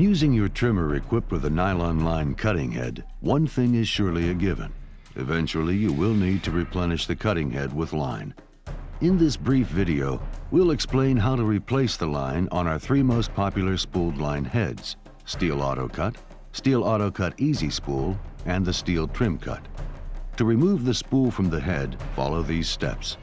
using your trimmer equipped with a nylon line cutting head, one thing is surely a given. Eventually, you will need to replenish the cutting head with line. In this brief video, we'll explain how to replace the line on our three most popular spooled line heads: STIHL Auto Cut, STIHL Auto Cut Easy Spool, and the STIHL Trim Cut. To remove the spool from the head, follow these steps.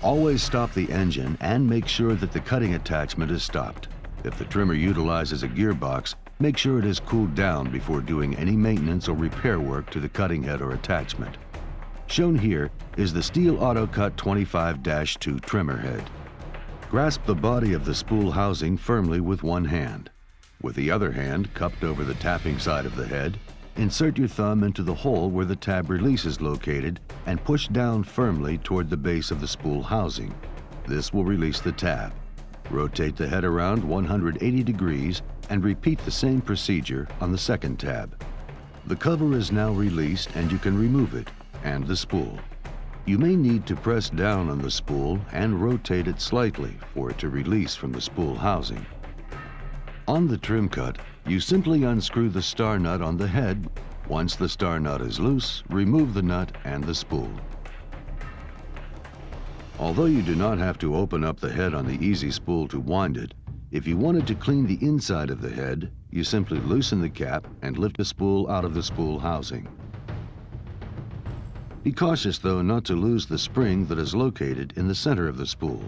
Always stop the engine and make sure that the cutting attachment is stopped. If the trimmer utilizes a gearbox, make sure it is cooled down before doing any maintenance or repair work to the cutting head or attachment. Shown here is the STIHL Auto Cut 25-2 trimmer head. Grasp the body of the spool housing firmly with one hand. With the other hand cupped over the tapping side of the head, insert your thumb into the hole where the tab release is located and push down firmly toward the base of the spool housing. This will release the tab. Rotate the head around 180 degrees and repeat the same procedure on the second tab. The cover is now released and you can remove it and the spool. You may need to press down on the spool and rotate it slightly for it to release from the spool housing. On the trim cut, you simply unscrew the star nut on the head. Once the star nut is loose, remove the nut and the spool. Although you do not have to open up the head on the easy spool to wind it, if you wanted to clean the inside of the head, you simply loosen the cap and lift the spool out of the spool housing. Be cautious though not to lose the spring that is located in the center of the spool.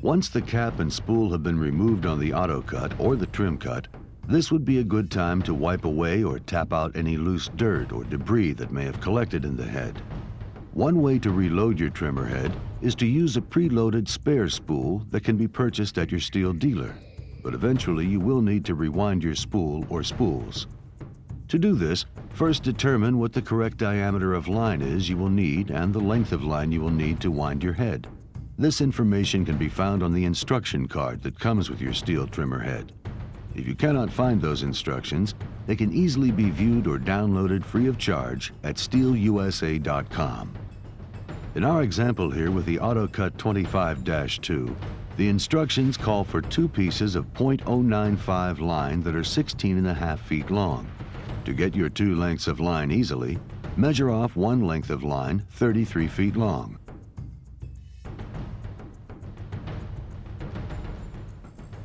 Once the cap and spool have been removed on the auto cut or the trim cut, this would be a good time to wipe away or tap out any loose dirt or debris that may have collected in the head. One way to reload your trimmer head is to use a preloaded spare spool that can be purchased at your STIHL dealer, but eventually you will need to rewind your spool or spools. To do this, first determine what the correct diameter of line is you will need and the length of line you will need to wind your head. This information can be found on the instruction card that comes with your STIHL trimmer head. If you cannot find those instructions, they can easily be viewed or downloaded free of charge at stihlusa.com. In our example here with the Auto Cut 25-2, the instructions call for two pieces of .095 line that are 16.5 feet long. To get your two lengths of line easily, measure off one length of line 33 feet long.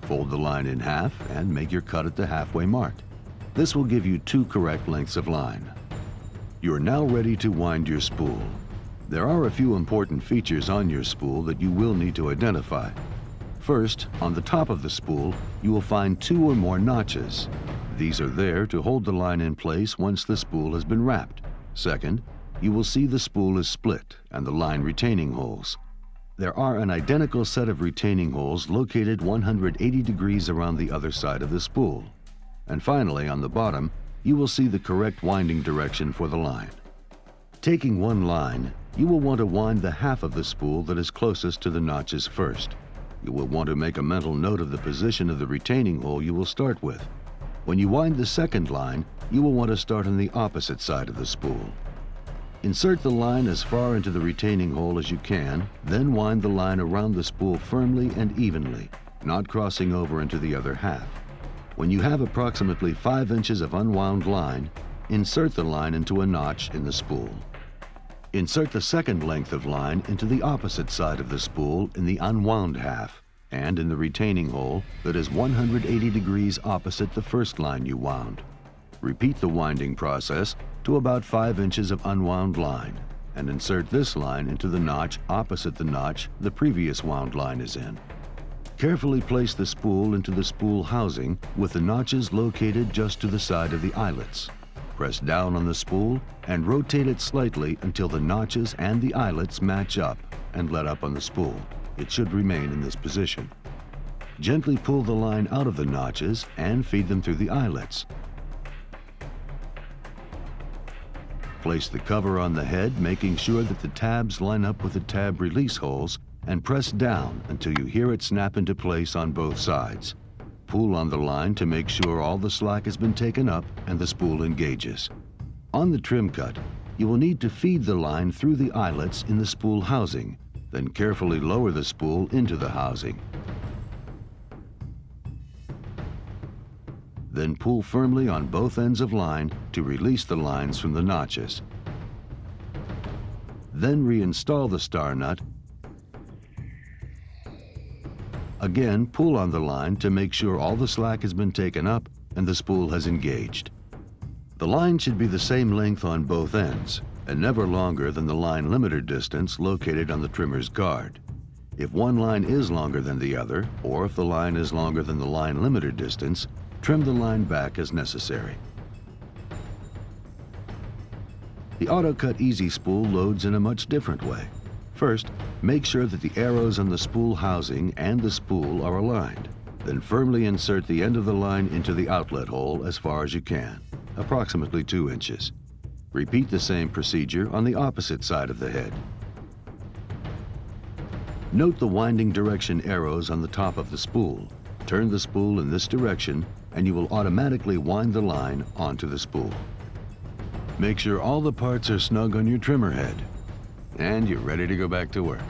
Fold the line in half and make your cut at the halfway mark. This will give you two correct lengths of line. You are now ready to wind your spool. There are a few important features on your spool that you will need to identify. First, on the top of the spool, you will find two or more notches. These are there to hold the line in place once the spool has been wrapped. Second, you will see the spool is split and the line retaining holes. There are an identical set of retaining holes located 180 degrees around the other side of the spool. And finally, on the bottom, you will see the correct winding direction for the line. Taking one line, you will want to wind the half of the spool that is closest to the notches first. You will want to make a mental note of the position of the retaining hole you will start with. When you wind the second line, you will want to start on the opposite side of the spool. Insert the line as far into the retaining hole as you can, then wind the line around the spool firmly and evenly, not crossing over into the other half. When you have approximately 5 inches of unwound line, insert the line into a notch in the spool. Insert the second length of line into the opposite side of the spool in the unwound half and in the retaining hole that is 180 degrees opposite the first line you wound. Repeat the winding process to about 5 inches of unwound line and insert this line into the notch opposite the notch the previous wound line is in. Carefully place the spool into the spool housing with the notches located just to the side of the eyelets. Press down on the spool and rotate it slightly until the notches and the eyelets match up and let up on the spool. It should remain in this position. Gently pull the line out of the notches and feed them through the eyelets. Place the cover on the head, making sure that the tabs line up with the tab release holes, and press down until you hear it snap into place on both sides. Pull on the line to make sure all the slack has been taken up and the spool engages. On the trim cut, you will need to feed the line through the eyelets in the spool housing, then carefully lower the spool into the housing. Then pull firmly on both ends of line to release the lines from the notches. Then reinstall the star nut. Again, pull on the line to make sure all the slack has been taken up and the spool has engaged. The line should be the same length on both ends and never longer than the line limiter distance located on the trimmer's guard. If one line is longer than the other, or if the line is longer than the line limiter distance, trim the line back as necessary. The AutoCut Easy Spool loads in a much different way. First, make sure that the arrows on the spool housing and the spool are aligned. Then firmly insert the end of the line into the outlet hole as far as you can, approximately 2 inches. Repeat the same procedure on the opposite side of the head. Note the winding direction arrows on the top of the spool. Turn the spool in this direction and you will automatically wind the line onto the spool. Make sure all the parts are snug on your trimmer head, and you're ready to go back to work.